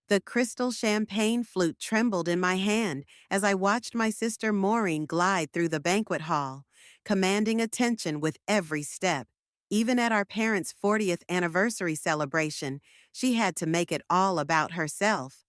The crystal champagne flute trembled in my hand as I watched my sister Maureen glide through the banquet hall, commanding attention with every step. Even at our parents' 40th anniversary celebration, she had to make it all about herself.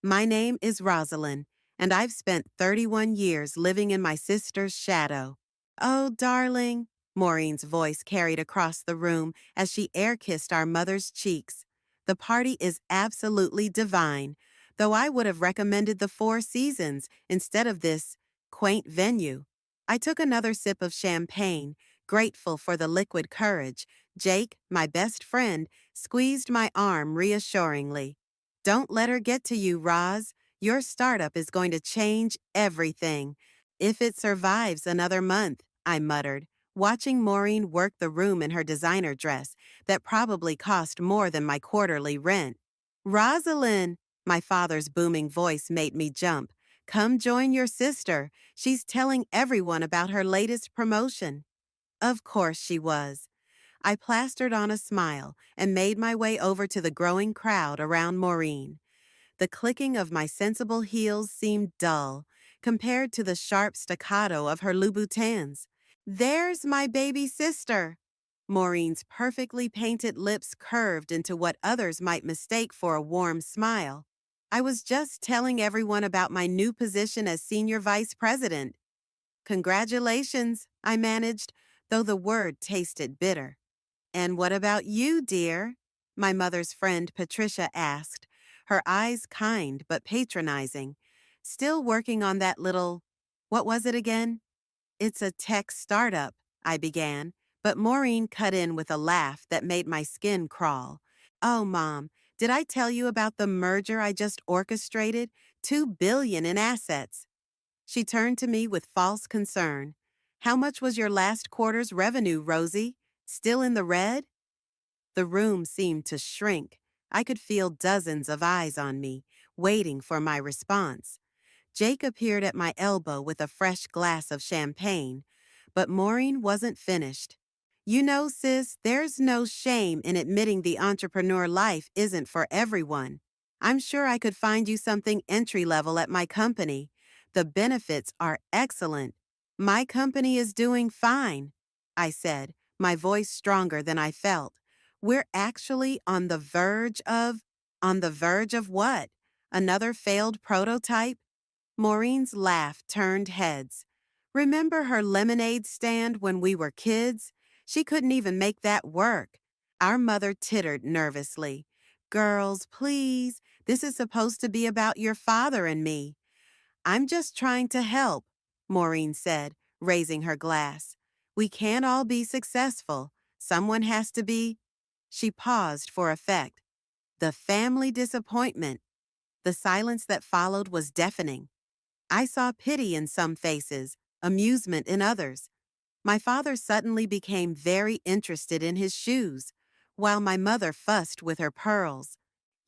My name is Rosalind, and I've spent 31 years living in my sister's shadow. Oh, darling, Maureen's voice carried across the room as she air-kissed our mother's cheeks. The party is absolutely divine, though I would have recommended the Four Seasons instead of this quaint venue. I took another sip of champagne, grateful for the liquid courage. Jake, my best friend, squeezed my arm reassuringly. Don't let her get to you, Roz. Your startup is going to change everything. If it survives another month, I muttered, watching Maureen work the room in her designer dress that probably cost more than my quarterly rent. Rosalind, my father's booming voice made me jump. Come join your sister. She's telling everyone about her latest promotion. Of course she was. I plastered on a smile and made my way over to the growing crowd around Maureen. The clicking of my sensible heels seemed dull compared to the sharp staccato of her Louboutins. There's my baby sister. Maureen's perfectly painted lips curved into what others might mistake for a warm smile. I was just telling everyone about my new position as senior vice president. Congratulations, I managed, though the word tasted bitter. And what about you, dear? My mother's friend Patricia asked, her eyes kind but patronizing. Still working on that little, what was it again? It's a tech startup, I began, but Maureen cut in with a laugh that made my skin crawl. Oh, Mom, did I tell you about the merger I just orchestrated? $2 billion in assets. She turned to me with false concern. How much was your last quarter's revenue, Rosie? Still in the red? The room seemed to shrink. I could feel dozens of eyes on me, waiting for my response. Jake appeared at my elbow with a fresh glass of champagne, but Maureen wasn't finished. You know, sis, there's no shame in admitting the entrepreneur life isn't for everyone. I'm sure I could find you something entry-level at my company. The benefits are excellent. My company is doing fine, I said, my voice stronger than I felt. We're actually on the verge of what? Another failed prototype? Maureen's laugh turned heads. Remember her lemonade stand when we were kids? She couldn't even make that work. Our mother tittered nervously. Girls, please, this is supposed to be about your father and me. I'm just trying to help, Maureen said, raising her glass. We can't all be successful. Someone has to be. She paused for effect. The family disappointment. The silence that followed was deafening. I saw pity in some faces, amusement in others. My father suddenly became very interested in his shoes, while my mother fussed with her pearls.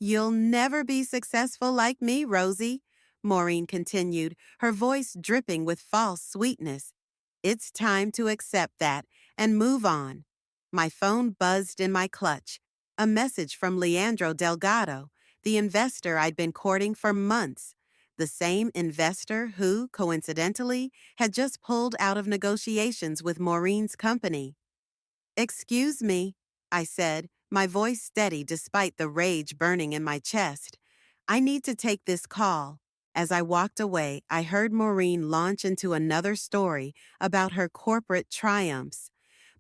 You'll never be successful like me, Rosie, Maureen continued, her voice dripping with false sweetness. It's time to accept that and move on. My phone buzzed in my clutch. A message from Leandro Delgado, the investor I'd been courting for months. The same investor who, coincidentally, had just pulled out of negotiations with Maureen's company. Excuse me, I said, my voice steady despite the rage burning in my chest. I need to take this call. As I walked away, I heard Maureen launch into another story about her corporate triumphs.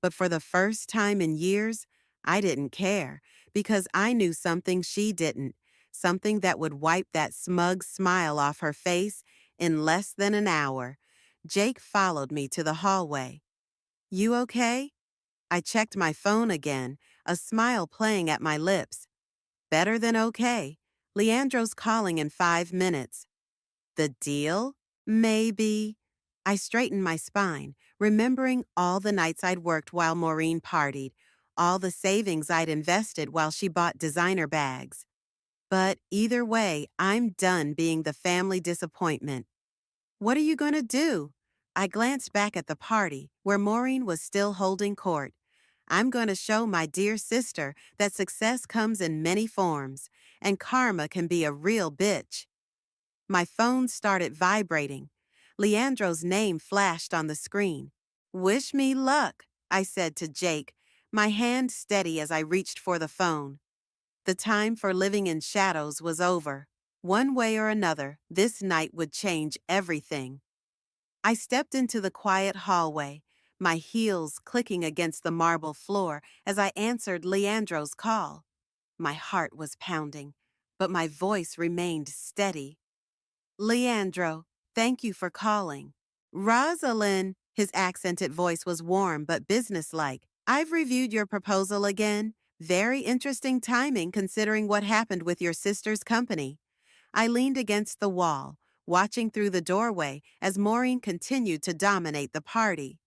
But for the first time in years, I didn't care because I knew something she didn't, something that would wipe that smug smile off her face in less than an hour. Jake followed me to the hallway. You okay? I checked my phone again, a smile playing at my lips. Better than okay. Leandro's calling in 5 minutes. The deal? Maybe. I straightened my spine, remembering all the nights I'd worked while Maureen partied, all the savings I'd invested while she bought designer bags. But either way, I'm done being the family disappointment. What are you going to do? I glanced back at the party, where Maureen was still holding court. I'm going to show my dear sister that success comes in many forms, and karma can be a real bitch. My phone started vibrating. Leandro's name flashed on the screen. Wish me luck, I said to Jake, my hand steady as I reached for the phone. The time for living in shadows was over. One way or another, this night would change everything. I stepped into the quiet hallway, my heels clicking against the marble floor as I answered Leandro's call. My heart was pounding, but my voice remained steady. Leandro, thank you for calling. Rosalind, his accented voice was warm but businesslike. I've reviewed your proposal again. Very interesting timing considering what happened with your sister's company. I leaned against the wall, watching through the doorway as Maureen continued to dominate the party.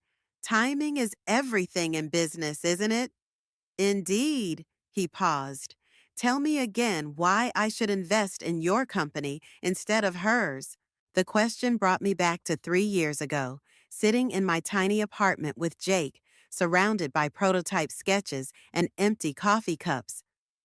Timing is everything in business, isn't it? Indeed, he paused. Tell me again why I should invest in your company instead of hers. The question brought me back to 3 years ago, sitting in my tiny apartment with Jake, surrounded by prototype sketches and empty coffee cups.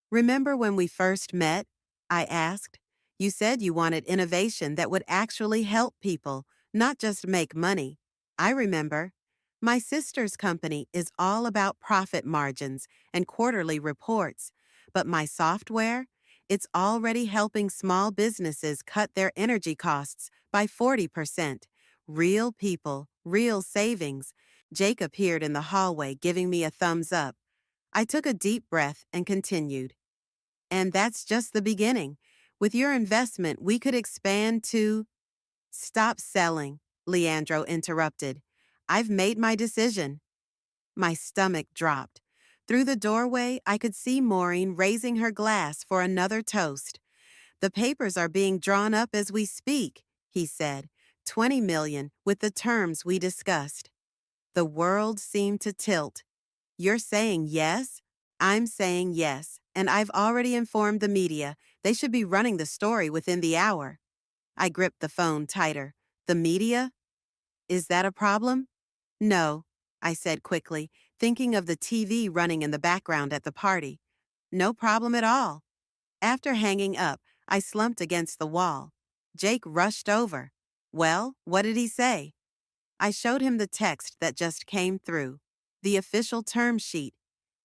Remember when we first met? I asked. You said you wanted innovation that would actually help people, not just make money. I remember. My sister's company is all about profit margins and quarterly reports, but my software? It's already helping small businesses cut their energy costs by 40%. Real people, real savings. Jake appeared in the hallway giving me a thumbs up. I took a deep breath and continued. And that's just the beginning. With your investment, we could expand to... Stop selling, Leandro interrupted. I've made my decision. My stomach dropped. Through the doorway, I could see Maureen raising her glass for another toast. The papers are being drawn up as we speak, he said. 20 million with the terms we discussed. The world seemed to tilt. You're saying yes? I'm saying yes, and I've already informed the media. They should be running the story within the hour. I gripped the phone tighter. The media? Is that a problem? No, I said quickly, thinking of the TV running in the background at the party. No problem at all. After hanging up, I slumped against the wall. Jake rushed over. Well, what did he say? I showed him the text that just came through. The official term sheet.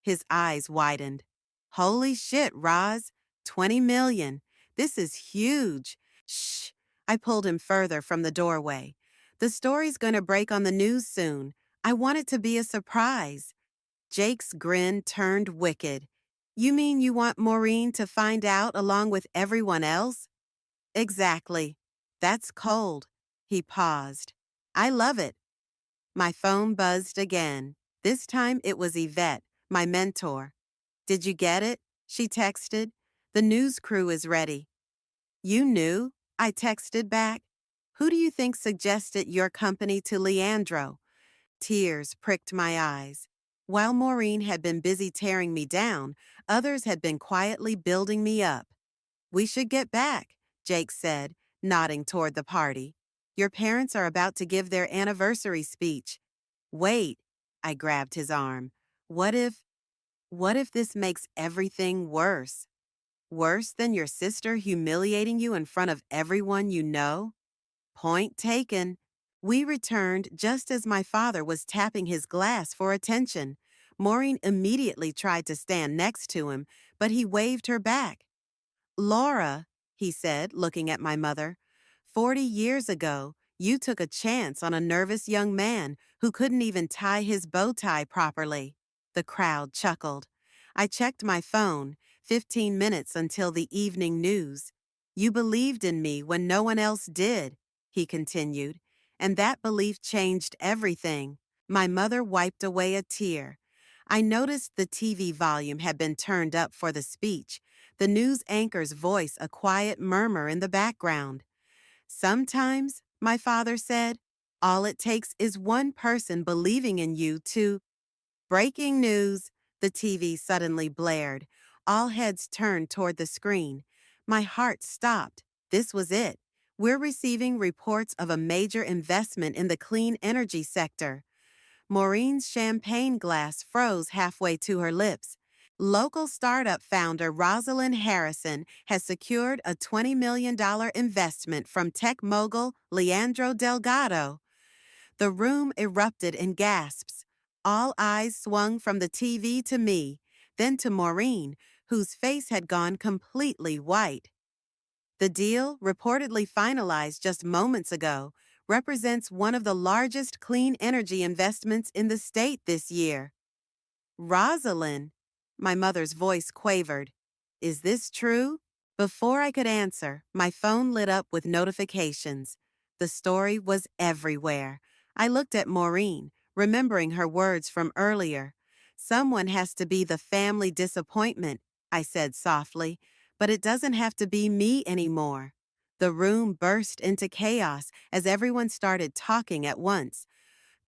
His eyes widened. Holy shit, Roz. 20 million. This is huge. Shh. I pulled him further from the doorway. The story's gonna break on the news soon. I want it to be a surprise. Jake's grin turned wicked. You mean you want Maureen to find out along with everyone else? Exactly. That's cold. He paused. I love it. My phone buzzed again. This time it was Yvette, my mentor. Did you get it? She texted. The news crew is ready. You knew? I texted back. Who do you think suggested your company to Leandro? Tears pricked my eyes. While Maureen had been busy tearing me down, others had been quietly building me up. We should get back, Jake said, nodding toward the party. Your parents are about to give their anniversary speech. Wait, I grabbed his arm. What if this makes everything worse? Worse than your sister humiliating you in front of everyone you know? Point taken. We returned just as my father was tapping his glass for attention. Maureen immediately tried to stand next to him, but he waved her back. Laura, he said, looking at my mother, 40 years ago, you took a chance on a nervous young man who couldn't even tie his bow tie properly. The crowd chuckled. I checked my phone, 15 minutes until the evening news. You believed in me when no one else did, he continued, and that belief changed everything. My mother wiped away a tear. I noticed the TV volume had been turned up for the speech, the news anchor's voice a quiet murmur in the background. Sometimes, my father said, all it takes is one person believing in you to... Breaking news, the TV suddenly blared. All heads turned toward the screen. My heart stopped. This was it. We're receiving reports of a major investment in the clean energy sector. Maureen's champagne glass froze halfway to her lips. Local startup founder Rosalind Harrison has secured a $20 million investment from tech mogul Leandro Delgado. The room erupted in gasps. All eyes swung from the TV to me, then to Maureen, whose face had gone completely white. The deal, reportedly finalized just moments ago, represents one of the largest clean energy investments in the state this year. Rosalind, my mother's voice quavered. Is this true? Before I could answer, my phone lit up with notifications. The story was everywhere. I looked at Maureen, remembering her words from earlier. Someone has to be the family disappointment, I said softly, but it doesn't have to be me anymore. The room burst into chaos as everyone started talking at once.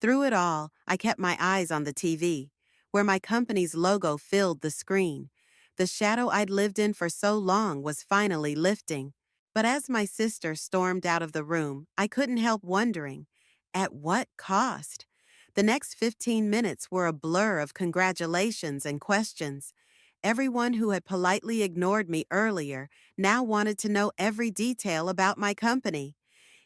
Through it all, I kept my eyes on the TV, where my company's logo filled the screen. The shadow I'd lived in for so long was finally lifting. But as my sister stormed out of the room, I couldn't help wondering, at what cost? The next 15 minutes were a blur of congratulations and questions. Everyone who had politely ignored me earlier now wanted to know every detail about my company.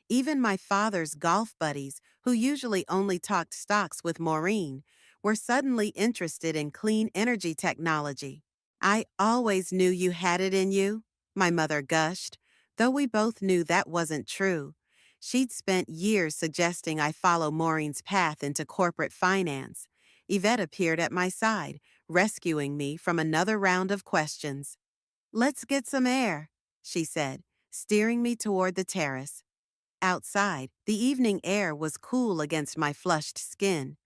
Even my father's golf buddies, who usually only talked stocks with Maureen, were suddenly interested in clean energy technology. I always knew you had it in you, my mother gushed, though we both knew that wasn't true. She'd spent years suggesting I follow Maureen's path into corporate finance. Yvette appeared at my side, rescuing me from another round of questions. Let's get some air, she said, steering me toward the terrace. Outside, the evening air was cool against my flushed skin.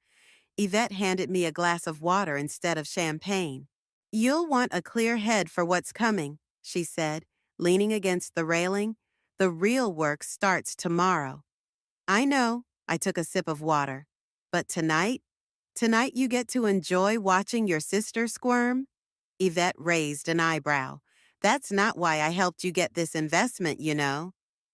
Yvette handed me a glass of water instead of champagne. You'll want a clear head for what's coming, she said, leaning against the railing. The real work starts tomorrow. I know, I took a sip of water. But tonight? Tonight you get to enjoy watching your sister squirm? Yvette raised an eyebrow. That's not why I helped you get this investment, you know.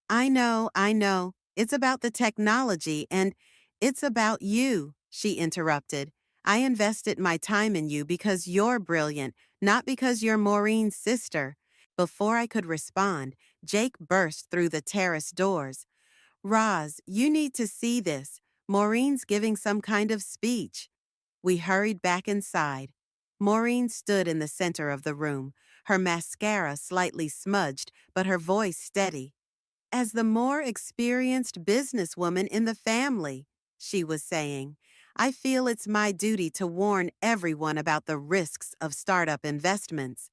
I know. It's about the technology and it's about you, she interrupted. I invested my time in you because you're brilliant, not because you're Maureen's sister. Before I could respond, Jake burst through the terrace doors. Roz, you need to see this. Maureen's giving some kind of speech. We hurried back inside. Maureen stood in the center of the room, her mascara slightly smudged, but her voice steady. As the more experienced businesswoman in the family, she was saying, I feel it's my duty to warn everyone about the risks of startup investments.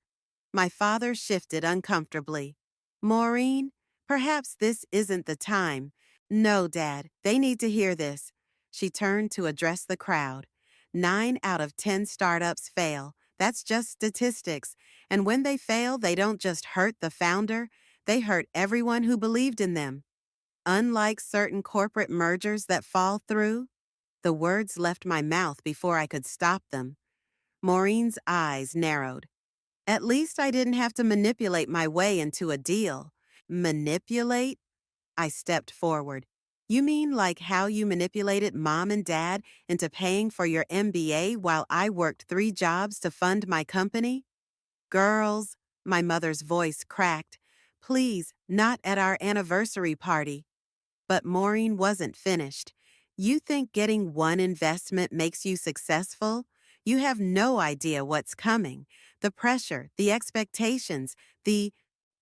My father shifted uncomfortably. Maureen, perhaps this isn't the time. No, Dad, they need to hear this. She turned to address the crowd. 9 out of 10 startups fail. That's just statistics. And when they fail, they don't just hurt the founder, they hurt everyone who believed in them. Unlike certain corporate mergers that fall through, the words left my mouth before I could stop them. Maureen's eyes narrowed. At least I didn't have to manipulate my way into a deal. Manipulate? I stepped forward. You mean like how you manipulated Mom and Dad into paying for your MBA while I worked 3 jobs to fund my company? Girls, my mother's voice cracked. Please, not at our anniversary party. But Maureen wasn't finished. You think getting one investment makes you successful? You have no idea what's coming. The pressure, the expectations, the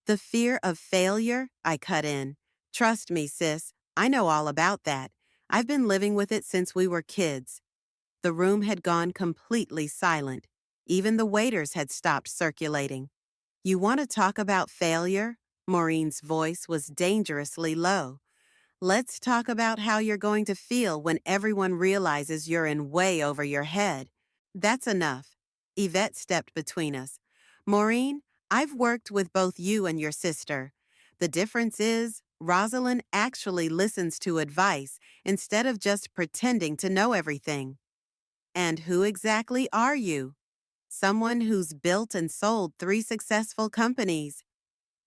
fear of failure, I cut in. Trust me, sis, I know all about that. I've been living with it since we were kids. The room had gone completely silent. Even the waiters had stopped circulating. You want to talk about failure? Maureen's voice was dangerously low. Let's talk about how you're going to feel when everyone realizes you're in way over your head. That's enough. Yvette stepped between us. Maureen, I've worked with both you and your sister. The difference is, Rosalind actually listens to advice instead of just pretending to know everything. And who exactly are you? Someone who's built and sold 3 successful companies.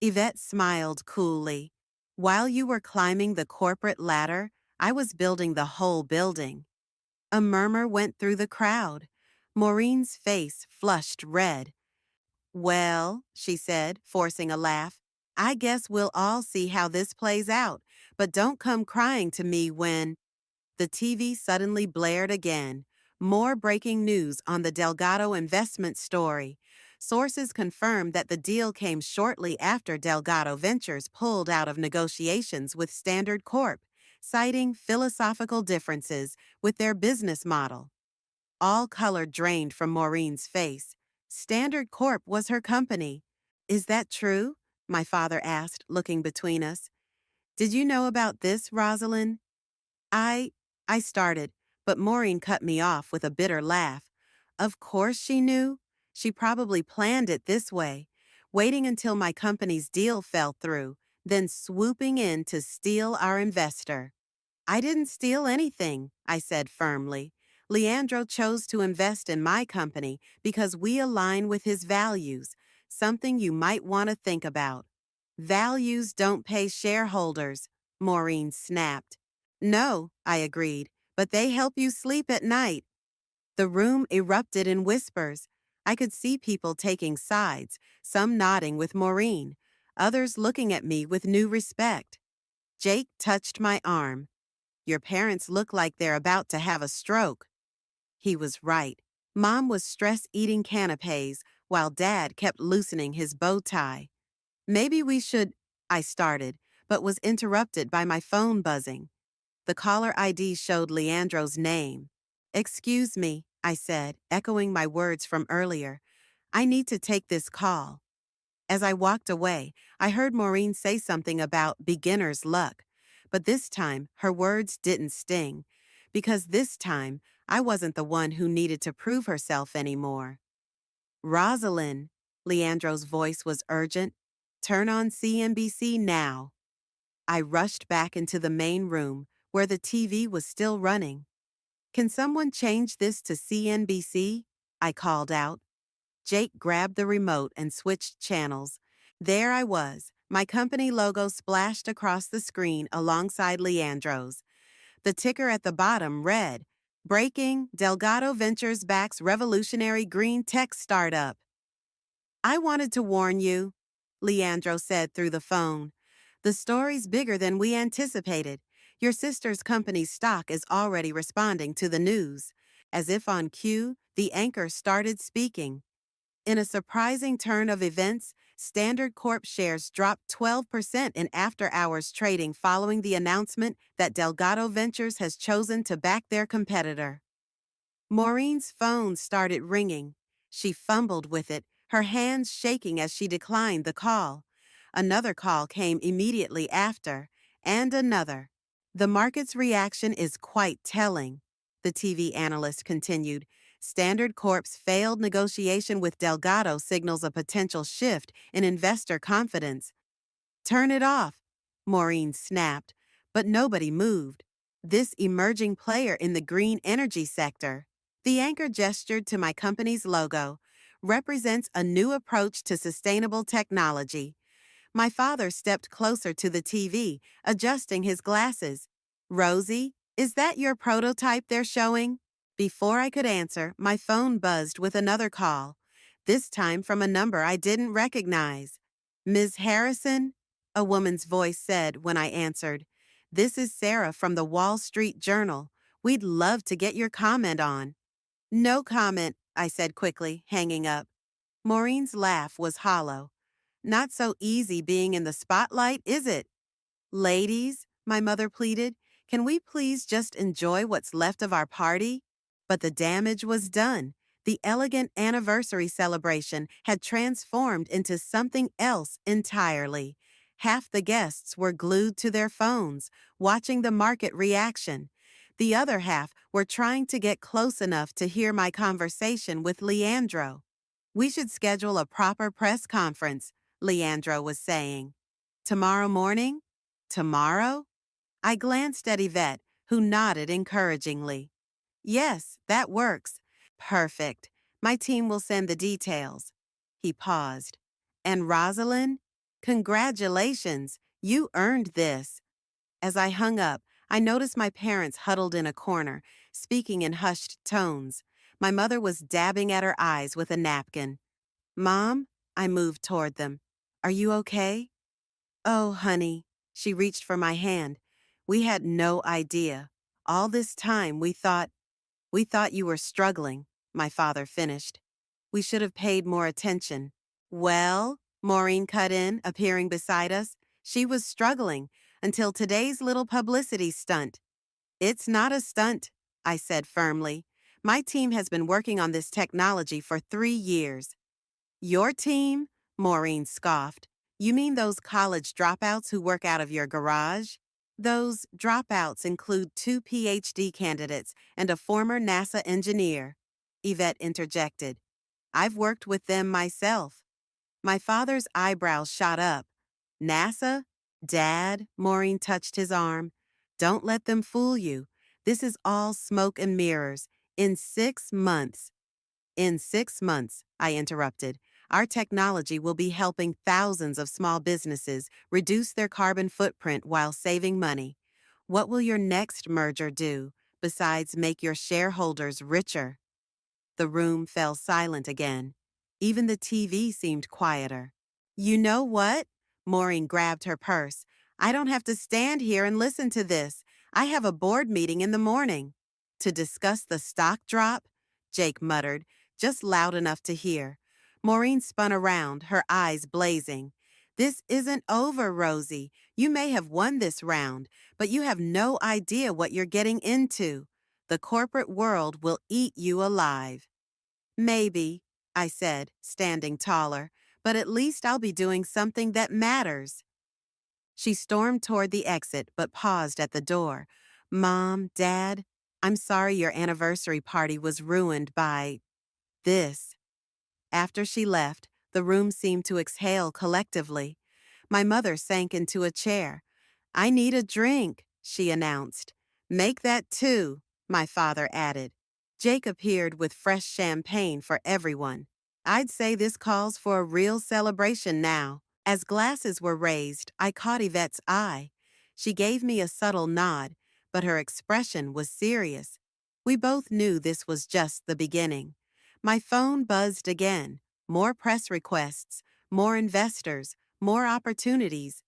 Yvette smiled coolly. While you were climbing the corporate ladder, I was building the whole building. A murmur went through the crowd. Maureen's face flushed red. Well, she said, forcing a laugh, I guess we'll all see how this plays out, but don't come crying to me when… The TV suddenly blared again. More breaking news on the Delgado investment story. Sources confirmed that the deal came shortly after Delgado Ventures pulled out of negotiations with Standard Corp, citing philosophical differences with their business model. All color drained from Maureen's face. Standard Corp was her company. Is that true? My father asked, looking between us. Did you know about this, Rosalind? I… I started, but Maureen cut me off with a bitter laugh. Of course she knew. She probably planned it this way, waiting until my company's deal fell through, then swooping in to steal our investor. I didn't steal anything, I said firmly. Leandro chose to invest in my company because we align with his values, something you might want to think about. Values don't pay shareholders, Maureen snapped. No, I agreed, but they help you sleep at night. The room erupted in whispers. I could see people taking sides, some nodding with Maureen, others looking at me with new respect. Jake touched my arm. Your parents look like they're about to have a stroke. He was right. Mom was stress-eating canapes while Dad kept loosening his bow tie. Maybe we should… I started, but was interrupted by my phone buzzing. The caller ID showed Leandro's name. Excuse me, I said, echoing my words from earlier. I need to take this call. As I walked away, I heard Maureen say something about beginner's luck. But this time, her words didn't sting, because this time, I wasn't the one who needed to prove herself anymore. Rosalind, Leandro's voice was urgent. Turn on CNBC now. I rushed back into the main room, where the TV was still running. Can someone change this to CNBC? I called out. Jake grabbed the remote and switched channels. There I was, my company logo splashed across the screen alongside Leandro's. The ticker at the bottom read, Breaking, Delgado Ventures backs revolutionary green tech startup. I wanted to warn you, Leandro said through the phone. The story's bigger than we anticipated. Your sister's company's stock is already responding to the news. As if on cue, the anchor started speaking. In a surprising turn of events, Standard Corp shares dropped 12% in after-hours trading following the announcement that Delgado Ventures has chosen to back their competitor. Maureen's phone started ringing. She fumbled with it, her hands shaking as she declined the call. Another call came immediately after, and another. The market's reaction is quite telling, the TV analyst continued. Standard Corp's failed negotiation with Delgado signals a potential shift in investor confidence. Turn it off, Maureen snapped, but nobody moved. This emerging player in the green energy sector, the anchor gestured to my company's logo, represents a new approach to sustainable technology. My father stepped closer to the TV, adjusting his glasses. Rosie, is that your prototype they're showing? Before I could answer, my phone buzzed with another call, this time from a number I didn't recognize. Ms. Harrison? A woman's voice said when I answered. This is Sarah from the Wall Street Journal. We'd love to get your comment on. No comment, I said quickly, hanging up. Maureen's laugh was hollow. Not so easy being in the spotlight, is it? Ladies, my mother pleaded, can we please just enjoy what's left of our party? But the damage was done. The elegant anniversary celebration had transformed into something else entirely. Half the guests were glued to their phones, watching the market reaction. The other half were trying to get close enough to hear my conversation with Leandro. We should schedule a proper press conference, Leandro was saying. Tomorrow morning? Tomorrow? I glanced at Yvette, who nodded encouragingly. Yes, that works. Perfect. My team will send the details. He paused. And Rosalind? Congratulations, you earned this. As I hung up, I noticed my parents huddled in a corner, speaking in hushed tones. My mother was dabbing at her eyes with a napkin. Mom? I moved toward them. Are you okay? Oh, honey. She reached for my hand. We had no idea. All this time we thought you were struggling, my father finished. We should have paid more attention. Well, Maureen cut in, appearing beside us. She was struggling until today's little publicity stunt. It's not a stunt, I said firmly. My team has been working on this technology for 3 years. Your team? Maureen scoffed. You mean those college dropouts who work out of your garage? Those dropouts include 2 PhD candidates and a former NASA engineer, Yvette interjected. I've worked with them myself. My father's eyebrows shot up. NASA? Dad? Maureen touched his arm. Don't let them fool you. This is all smoke and mirrors. In 6 months, in 6 months, I interrupted, our technology will be helping thousands of small businesses reduce their carbon footprint while saving money. What will your next merger do besides make your shareholders richer? The room fell silent again. Even the TV seemed quieter. You know what? Maureen grabbed her purse. I don't have to stand here and listen to this. I have a board meeting in the morning. To discuss the stock drop? Jake muttered, just loud enough to hear. Maureen spun around, her eyes blazing. This isn't over, Rosie. You may have won this round, but you have no idea what you're getting into. The corporate world will eat you alive. Maybe, I said, standing taller, but at least I'll be doing something that matters. She stormed toward the exit but paused at the door. Mom, Dad, I'm sorry your anniversary party was ruined by this. After she left, the room seemed to exhale collectively. My mother sank into a chair. I need a drink, she announced. Make that 2, my father added. Jake appeared with fresh champagne for everyone. I'd say this calls for a real celebration now. As glasses were raised, I caught Yvette's eye. She gave me a subtle nod, but her expression was serious. We both knew this was just the beginning. My phone buzzed again. More press requests, more investors, more opportunities.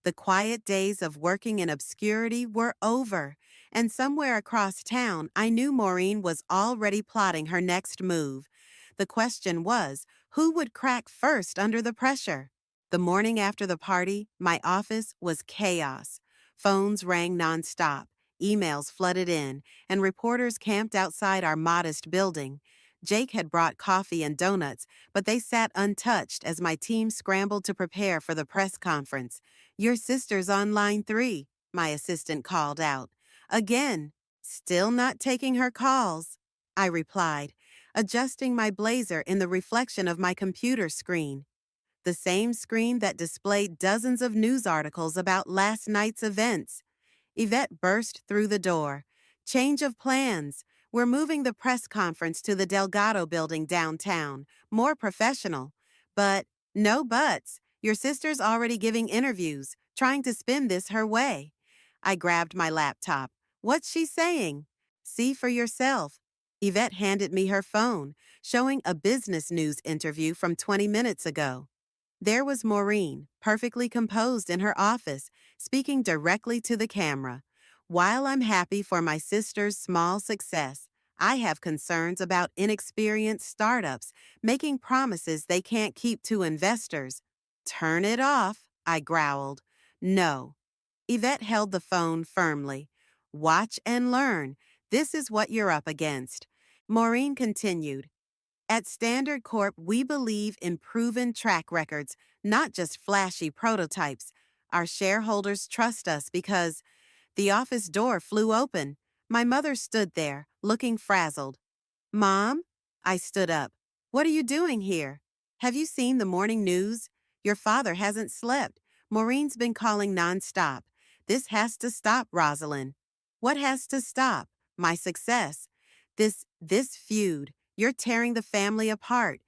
The quiet days of working in obscurity were over, and somewhere across town I knew Maureen was already plotting her next move. The question was, who would crack first under the pressure? The morning after the party, my office was chaos. Phones rang nonstop, emails flooded in, and reporters camped outside our modest building. Jake had brought coffee and donuts, but they sat untouched as my team scrambled to prepare for the press conference. Your sister's on line 3, my assistant called out. Again, still not taking her calls, I replied, adjusting my blazer in the reflection of my computer screen. The same screen that displayed dozens of news articles about last night's events. Yvette burst through the door. Change of plans. We're moving the press conference to the Delgado building downtown. More professional. But, no buts. Your sister's already giving interviews, trying to spin this her way. I grabbed my laptop. What's she saying? See for yourself. Yvette handed me her phone, showing a business news interview from 20 minutes ago. There was Maureen, perfectly composed in her office, speaking directly to the camera. While I'm happy for my sister's small success, I have concerns about inexperienced startups making promises they can't keep to investors. Turn it off, I growled. No. Yvette held the phone firmly. Watch and learn. This is what you're up against. Maureen continued. At Standard Corp, we believe in proven track records, not just flashy prototypes. Our shareholders trust us because the office door flew open. My mother stood there, looking frazzled. Mom? I stood up. What are you doing here? Have you seen the morning news? Your father hasn't slept. Maureen's been calling nonstop. This has to stop, Rosalind. What has to stop? My success. This feud. You're tearing the family apart.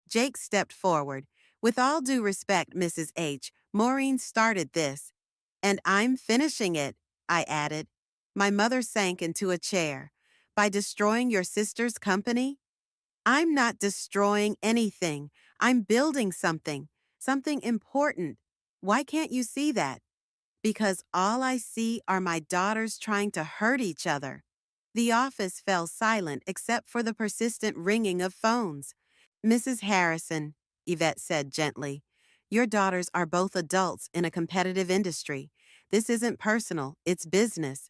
Jake stepped forward. With all due respect, Mrs. H., Maureen started this. And I'm finishing it, I added. My mother sank into a chair. by destroying your sister's company? I'm not destroying anything. I'm building something, something important. Why can't you see that? Because all I see are my daughters trying to hurt each other. The office fell silent except for the persistent ringing of phones. Mrs. Harrison, Yvette said gently, your daughters are both adults in a competitive industry. This isn't personal, it's business.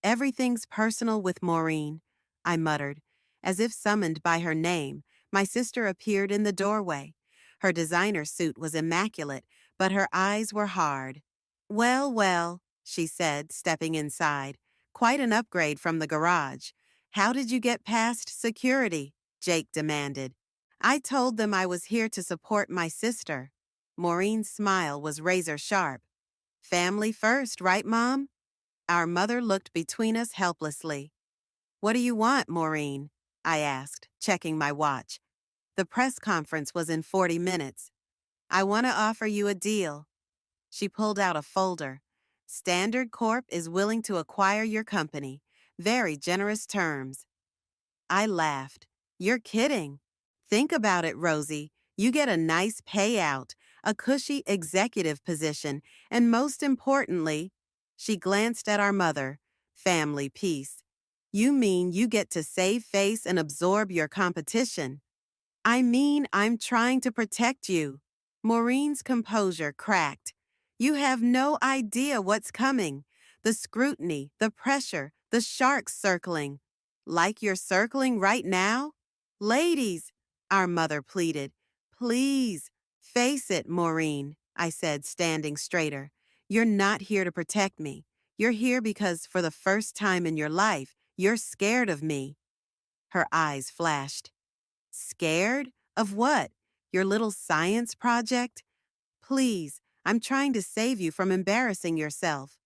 Everything's personal with Maureen, I muttered. As if summoned by her name, my sister appeared in the doorway. Her designer suit was immaculate, but her eyes were hard. Well, well, she said, stepping inside. Quite an upgrade from the garage. How did you get past security? Jake demanded. I told them I was here to support my sister. Maureen's smile was razor sharp. Family first, right, Mom? Our mother looked between us helplessly. What do you want, Maureen? I asked, checking my watch. The press conference was in 40 minutes. I want to offer you a deal. She pulled out a folder. Standard Corp is willing to acquire your company. Very generous terms. I laughed. You're kidding. Think about it, Rosie. You get a nice payout, a cushy executive position, and most importantly, she glanced at our mother, family peace. You mean you get to save face and absorb your competition? I mean, I'm trying to protect you. Maureen's composure cracked. You have no idea what's coming. The scrutiny, the pressure, the sharks circling. Like you're circling right now? Ladies, our mother pleaded. Please, face it, Maureen, I said, standing straighter. You're not here to protect me. You're here because for the first time in your life, you're scared of me. Her eyes flashed. Scared? Of what? Your little science project? Please, I'm trying to save you from embarrassing yourself.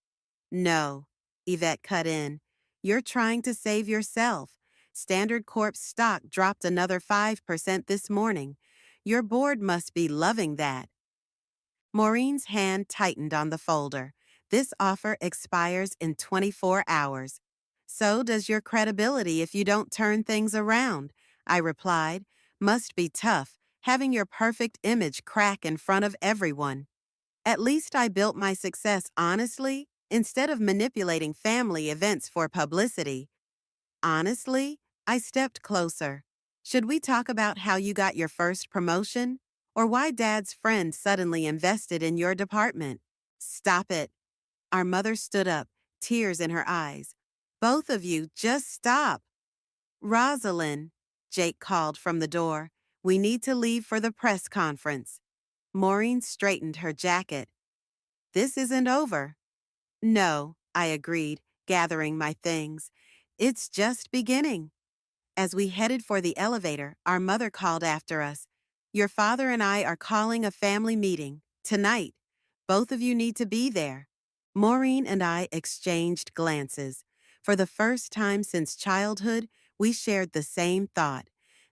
No, Yvette cut in. You're trying to save yourself. Standard Corp's stock dropped another 5% this morning. Your board must be loving that. Maureen's hand tightened on the folder. This offer expires in 24 hours. So does your credibility if you don't turn things around, I replied. Must be tough, having your perfect image crack in front of everyone. At least I built my success honestly, instead of manipulating family events for publicity. Honestly, I stepped closer. Should we talk about how you got your first promotion? Or why Dad's friend suddenly invested in your department? Stop it. Our mother stood up, tears in her eyes. Both of you, just stop. Rosalind, Jake called from the door. We need to leave for the press conference. Maureen straightened her jacket. This isn't over. No, I agreed, gathering my things. It's just beginning. As we headed for the elevator, our mother called after us. Your father and I are calling a family meeting, tonight. Both of you need to be there. Maureen and I exchanged glances. For the first time since childhood, we shared the same thought.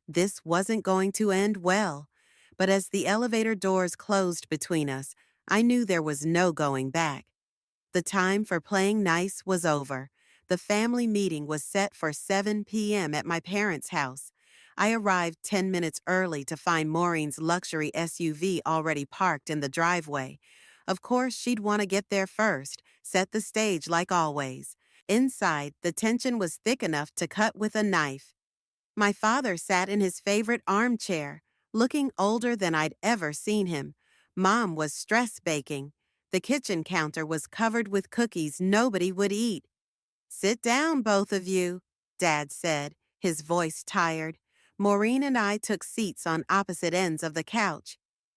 This wasn't going to end well. But as the elevator doors closed between us, I knew there was no going back. The time for playing nice was over. The family meeting was set for 7 p.m. at my parents' house. I arrived 10 minutes early to find Maureen's luxury SUV already parked in the driveway. Of course, she'd want to get there first, set the stage like always. Inside, the tension was thick enough to cut with a knife. My father sat in his favorite armchair, looking older than I'd ever seen him. Mom was stress baking. The kitchen counter was covered with cookies nobody would eat. Sit down, both of you, Dad said, his voice tired. Maureen and I took seats on opposite ends of the couch.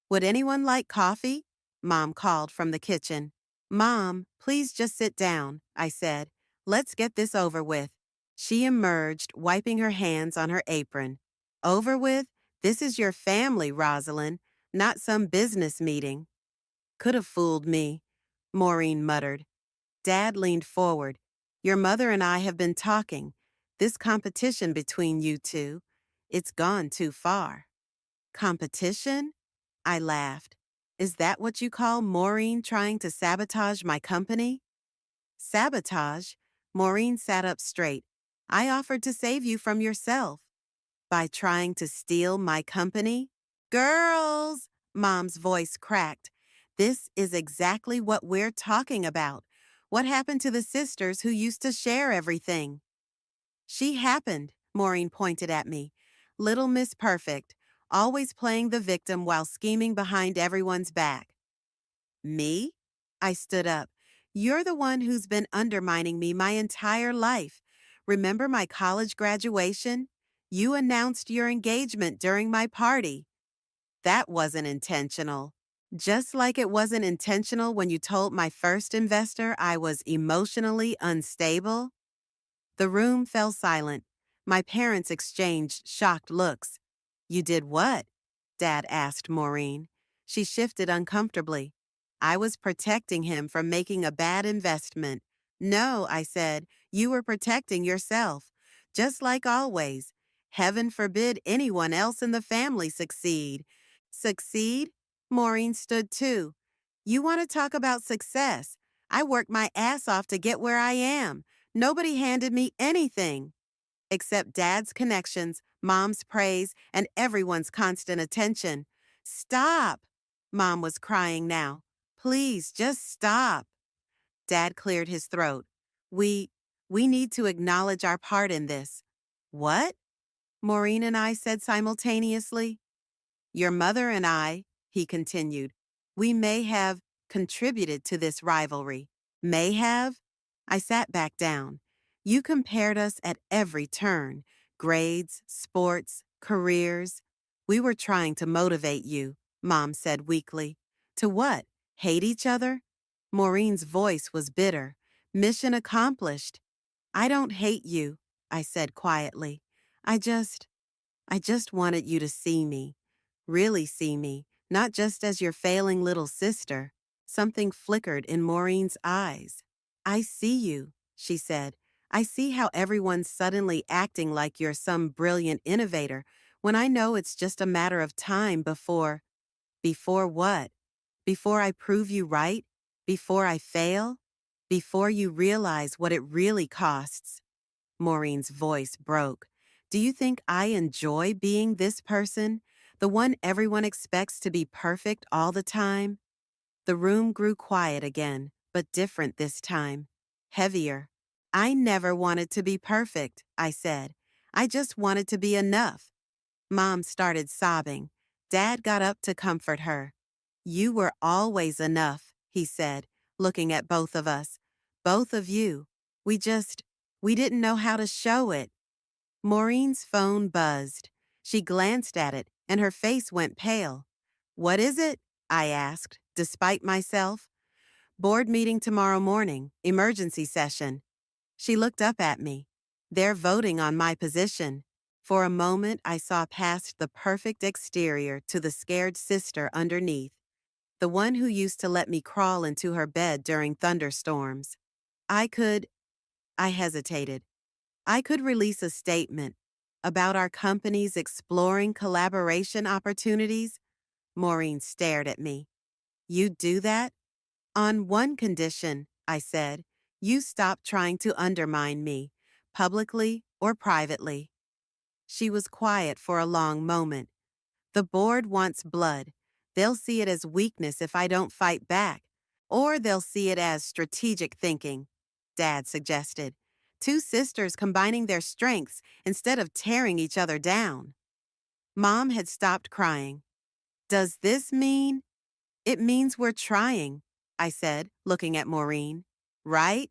Would anyone like coffee? Mom called from the kitchen. Mom, please just sit down, I said. Let's get this over with. She emerged, wiping her hands on her apron. Over with? This is your family, Rosalind, not some business meeting. Could have fooled me, Maureen muttered. Dad leaned forward. Your mother and I have been talking. This competition between you two, it's gone too far. Competition? I laughed. Is that what you call Maureen trying to sabotage my company? Sabotage? Maureen sat up straight. I offered to save you from yourself. By trying to steal my company? Girls! Mom's voice cracked. This is exactly what we're talking about. What happened to the sisters who used to share everything? She happened, Maureen pointed at me. Little Miss Perfect, always playing the victim while scheming behind everyone's back. Me? I stood up. You're the one who's been undermining me my entire life. Remember my college graduation? You announced your engagement during my party. That wasn't intentional. Just like it wasn't intentional when you told my first investor I was emotionally unstable. The room fell silent. My parents exchanged shocked looks. You did what? Dad asked Maureen. She shifted uncomfortably. I was protecting him from making a bad investment. No, I said, you were protecting yourself. Just like always. Heaven forbid anyone else in the family succeed. Succeed? Maureen stood too. You want to talk about success? I worked my ass off to get where I am. Nobody handed me anything except Dad's connections, Mom's praise, and everyone's constant attention. Stop! Mom was crying now. Please, just stop. Dad cleared his throat. We, we need to acknowledge our part in this. What? Maureen and I said simultaneously. Your mother and I, he continued, we may have contributed to this rivalry. May have? I sat back down. You compared us at every turn grades, sports, careers. We were trying to motivate you, Mom said weakly. To what? Hate each other? Maureen's voice was bitter. Mission accomplished. I don't hate you, I said quietly. I just wanted you to see me. Really see me, not just as your failing little sister. Something flickered in Maureen's eyes. I see you, she said. I see how everyone's suddenly acting like you're some brilliant innovator when I know it's just a matter of time before. Before what? Before I prove you right? Before I fail? Before you realize what it really costs? Maureen's voice broke. Do you think I enjoy being this person? The one everyone expects to be perfect all the time? The room grew quiet again, but different this time. Heavier. I never wanted to be perfect, I said. I just wanted to be enough. Mom started sobbing. Dad got up to comfort her. You were always enough, he said, looking at both of us. Both of you. We didn't know how to show it. Maureen's phone buzzed. She glanced at it, and her face went pale. What is it? I asked, despite myself. Board meeting tomorrow morning, emergency session. She looked up at me. They're voting on my position. For a moment, I saw past the perfect exterior to the scared sister underneath, the one who used to let me crawl into her bed during thunderstorms. I could, I hesitated. I could release a statement about our companies exploring collaboration opportunities. Maureen stared at me. You'd do that? On one condition, I said. You stop trying to undermine me, publicly or privately. She was quiet for a long moment. The board wants blood. They'll see it as weakness if I don't fight back. Or they'll see it as strategic thinking, Dad suggested. Two sisters combining their strengths instead of tearing each other down. Mom had stopped crying. Does this mean? It means we're trying, I said, looking at Maureen. Right?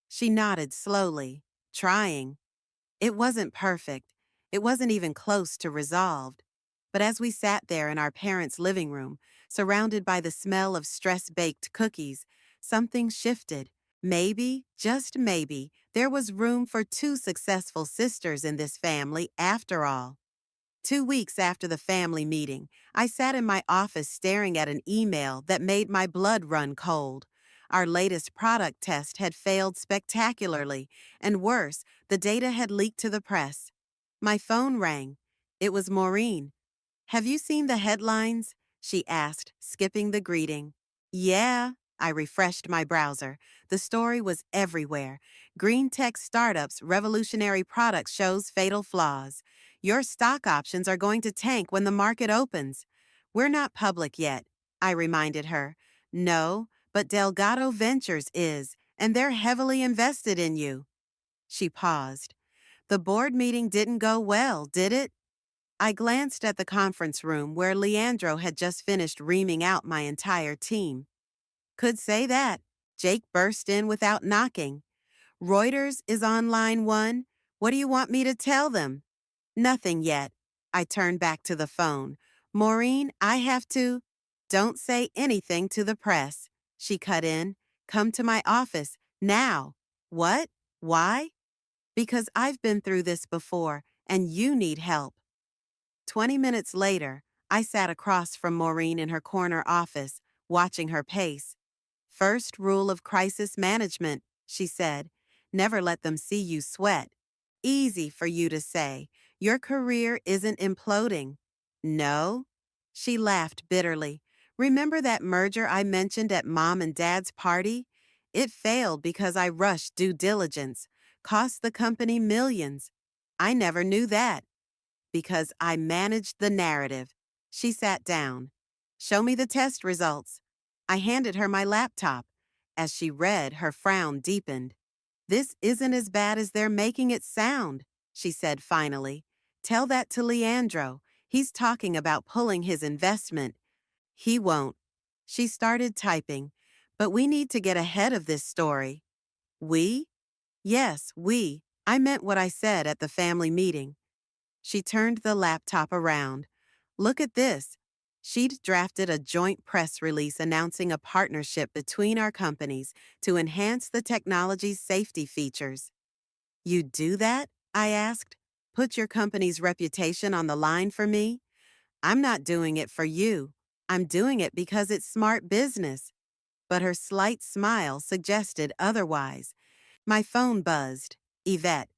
She nodded slowly. Trying. It wasn't perfect. It wasn't even close to resolved. But as we sat there in our parents' living room, surrounded by the smell of stress-baked cookies, something shifted. Maybe, just maybe, there was room for two successful sisters in this family after all. 2 weeks after the family meeting, I sat in my office staring at an email that made my blood run cold. Our latest product test had failed spectacularly, and worse, the data had leaked to the press. My phone rang. It was Maureen. Have you seen the headlines? She asked, skipping the greeting. Yeah. I refreshed my browser. The story was everywhere. Green tech startups, revolutionary products shows fatal flaws. Your stock options are going to tank when the market opens. We're not public yet, I reminded her. No, but Delgado Ventures is, and they're heavily invested in you. She paused. The board meeting didn't go well, did it? I glanced at the conference room where Leandro had just finished reaming out my entire team. Could say that. Jake burst in without knocking. Reuters is on line one. What do you want me to tell them? Nothing yet. I turned back to the phone. Maureen, I have to. Don't say anything to the press. She cut in. Come to my office. Now. What? Why? Because I've been through this before, and you need help. 20 minutes later, I sat across from Maureen in her corner office, watching her pace. First rule of crisis management, she said. Never let them see you sweat. Easy for you to say. Your career isn't imploding. No? She laughed bitterly. Remember that merger I mentioned at Mom and Dad's party? It failed because I rushed due diligence. Cost the company millions. I never knew that. Because I managed the narrative. She sat down. Show me the test results. I handed her my laptop. As she read, her frown deepened. This isn't as bad as they're making it sound, she said finally. Tell that to Leandro. He's talking about pulling his investment. He won't. She started typing. But we need to get ahead of this story. We? Yes, we. I meant what I said at the family meeting. She turned the laptop around. Look at this. She'd drafted a joint press release announcing a partnership between our companies to enhance the technology's safety features. You do that? I asked. Put your company's reputation on the line for me? I'm not doing it for you. I'm doing it because it's smart business. But her slight smile suggested otherwise. My phone buzzed. Yvette.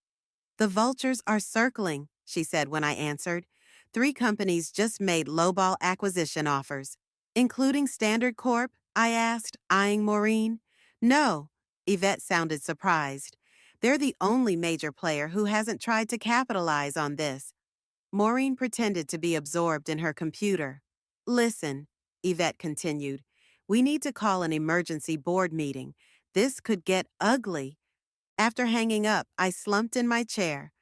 The vultures are circling, she said when I answered. 3 companies just made lowball acquisition offers. Including Standard Corp? I asked, eyeing Maureen. No, Yvette sounded surprised. They're the only major player who hasn't tried to capitalize on this. Maureen pretended to be absorbed in her computer. Listen, Yvette continued, we need to call an emergency board meeting. This could get ugly. After hanging up, I slumped in my chair.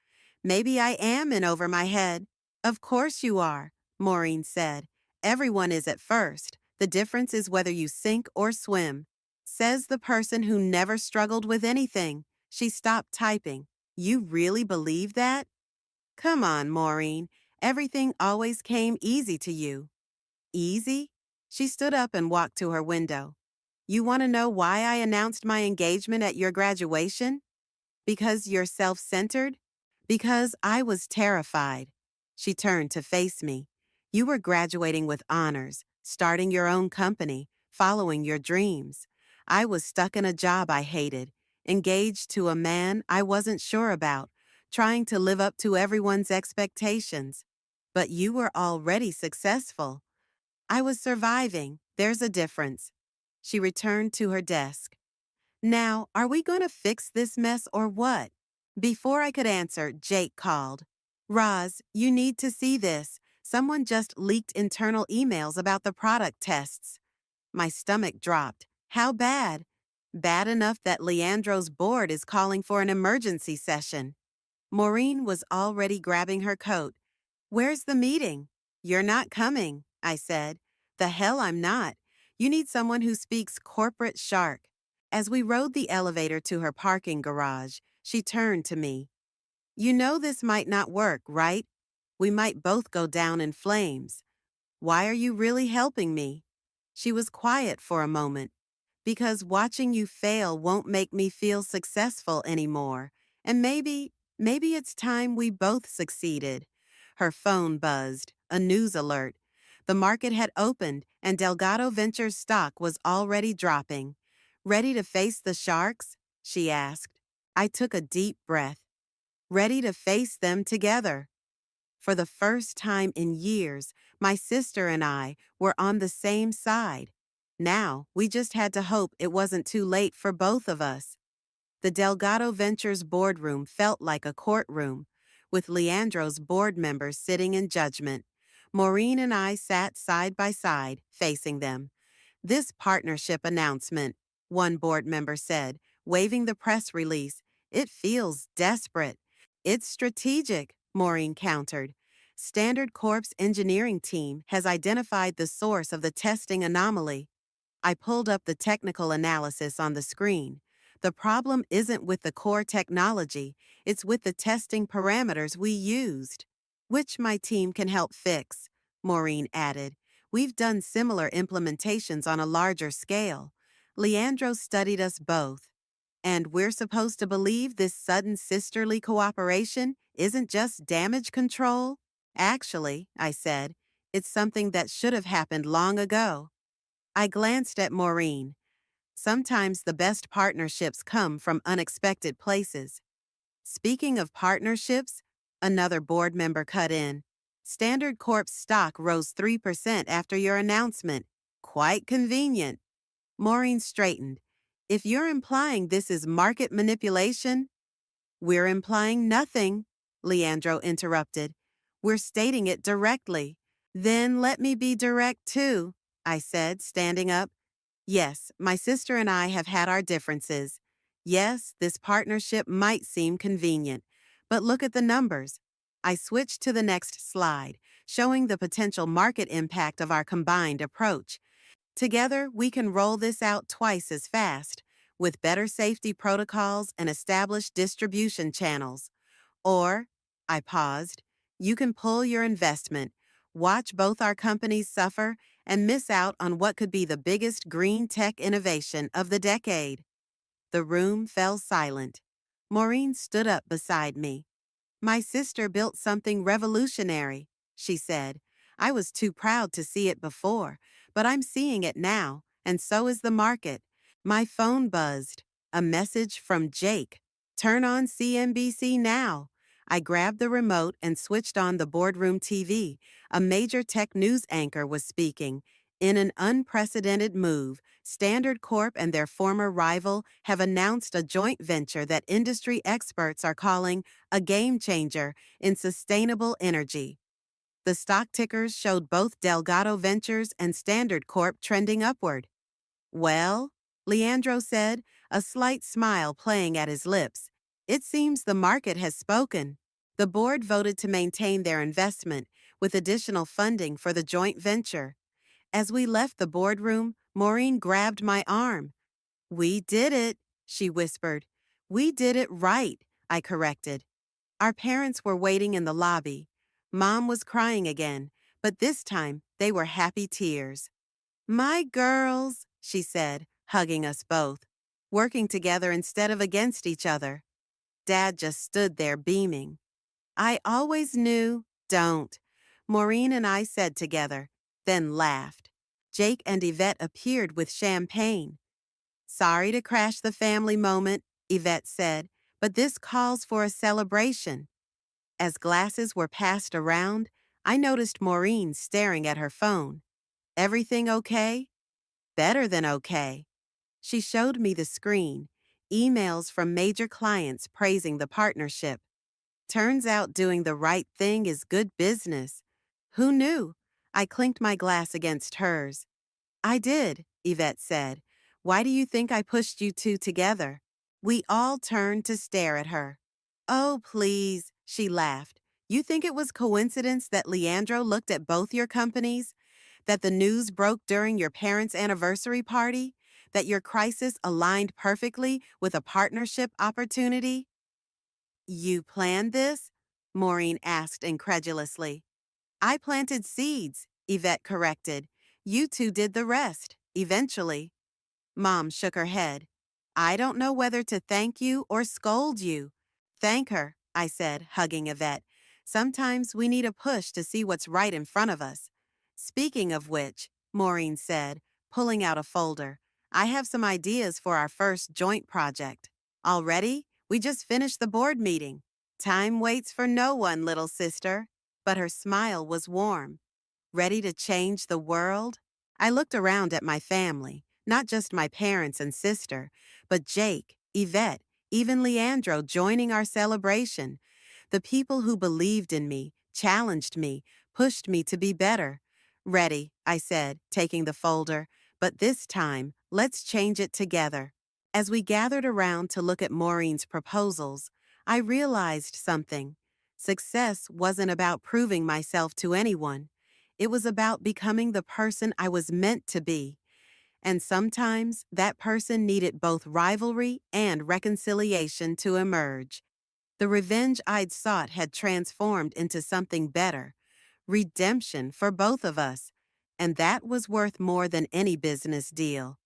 Maybe I am in over my head. Of course you are, Maureen said. Everyone is at first. The difference is whether you sink or swim. Says the person who never struggled with anything. She stopped typing. You really believe that? Come on, Maureen. Everything always came easy to you. Easy? She stood up and walked to her window. You want to know why I announced my engagement at your graduation? Because you're self-centered? Because I was terrified. She turned to face me. You were graduating with honors, starting your own company, following your dreams. I was stuck in a job I hated, engaged to a man I wasn't sure about, trying to live up to everyone's expectations. But you were already successful. I was surviving. There's a difference. She returned to her desk. Now, are we going to fix this mess or what? Before I could answer, Jake called. Roz, you need to see this. Someone just leaked internal emails about the product tests. My stomach dropped. How bad? Bad enough that Leandro's board is calling for an emergency session. Maureen was already grabbing her coat. Where's the meeting? You're not coming, I said. The hell I'm not. You need someone who speaks corporate shark. As we rode the elevator to her parking garage, she turned to me. You know this might not work, right? We might both go down in flames. Why are you really helping me? She was quiet for a moment. Because watching you fail won't make me feel successful anymore. And maybe it's time we both succeeded. Her phone buzzed, a news alert. The market had opened and Delgado Ventures stock was already dropping. Ready to face the sharks? She asked. I took a deep breath. Ready to face them together. For the first time in years, my sister and I were on the same side. Now, we just had to hope it wasn't too late for both of us. The Delgado Ventures boardroom felt like a courtroom, with Leandro's board members sitting in judgment. Maureen and I sat side by side, facing them. This partnership announcement, one board member said, waving the press release, it feels desperate. It's strategic, Maureen countered. Standard Corp's engineering team has identified the source of the testing anomaly. I pulled up the technical analysis on the screen. The problem isn't with the core technology, it's with the testing parameters we used, which my team can help fix, Maureen added. We've done similar implementations on a larger scale. Leandro studied us both. And we're supposed to believe this sudden sisterly cooperation isn't just damage control? Actually, I said, it's something that should have happened long ago. I glanced at Maureen. Sometimes the best partnerships come from unexpected places. Speaking of partnerships, another board member cut in. Standard Corp's stock rose 3% after your announcement. Quite convenient. Maureen straightened. If you're implying this is market manipulation, we're implying nothing, Leandro interrupted. We're stating it directly. Then let me be direct too, I said, standing up. Yes, my sister and I have had our differences. Yes, this partnership might seem convenient, but look at the numbers. I switched to the next slide, showing the potential market impact of our combined approach. Together, we can roll this out twice as fast, with better safety protocols and established distribution channels. Or, I paused, you can pull your investment, watch both our companies suffer, and miss out on what could be the biggest green tech innovation of the decade. The room fell silent. Maureen stood up beside me. My sister built something revolutionary, she said. I was too proud to see it before, but I'm seeing it now, and so is the market. My phone buzzed. A message from Jake. Turn on CNBC now. I grabbed the remote and switched on the boardroom TV. A major tech news anchor was speaking. In an unprecedented move, Standard Corp and their former rival have announced a joint venture that industry experts are calling a game changer in sustainable energy. The stock tickers showed both Delgado Ventures and Standard Corp trending upward. Well, Leandro said, a slight smile playing at his lips. It seems the market has spoken. The board voted to maintain their investment with additional funding for the joint venture. As we left the boardroom, Maureen grabbed my arm. We did it, she whispered. We did it right, I corrected. Our parents were waiting in the lobby. Mom was crying again, but this time they were happy tears. My girls, she said, hugging us both, working together instead of against each other. Dad just stood there beaming. I always knew, don't, Maureen and I said together, then laughed. Jake and Yvette appeared with champagne. Sorry to crash the family moment, Yvette said, but this calls for a celebration. As glasses were passed around, I noticed Maureen staring at her phone. Everything okay? Better than okay. She showed me the screen, emails from major clients praising the partnership. Turns out doing the right thing is good business. Who knew? I clinked my glass against hers. I did, Yvette said. Why do you think I pushed you two together? We all turned to stare at her. Oh, please, she laughed. You think it was coincidence that Leandro looked at both your companies? That the news broke during your parents' anniversary party? That your crisis aligned perfectly with a partnership opportunity? You planned this? Maureen asked incredulously. I planted seeds, Yvette corrected. You two did the rest, eventually. Mom shook her head. I don't know whether to thank you or scold you. Thank her, I said, hugging Yvette. Sometimes we need a push to see what's right in front of us. Speaking of which, Maureen said, pulling out a folder, I have some ideas for our first joint project. Already? We just finished the board meeting. Time waits for no one, little sister. But her smile was warm. Ready to change the world? I looked around at my family, not just my parents and sister, but Jake, Yvette, even Leandro joining our celebration. The people who believed in me, challenged me, pushed me to be better. Ready, I said, taking the folder, but this time, let's change it together. As we gathered around to look at Maureen's proposals, I realized something. Success wasn't about proving myself to anyone. It was about becoming the person I was meant to be. And sometimes that person needed both rivalry and reconciliation to emerge. The revenge I'd sought had transformed into something better, redemption for both of us. And that was worth more than any business deal.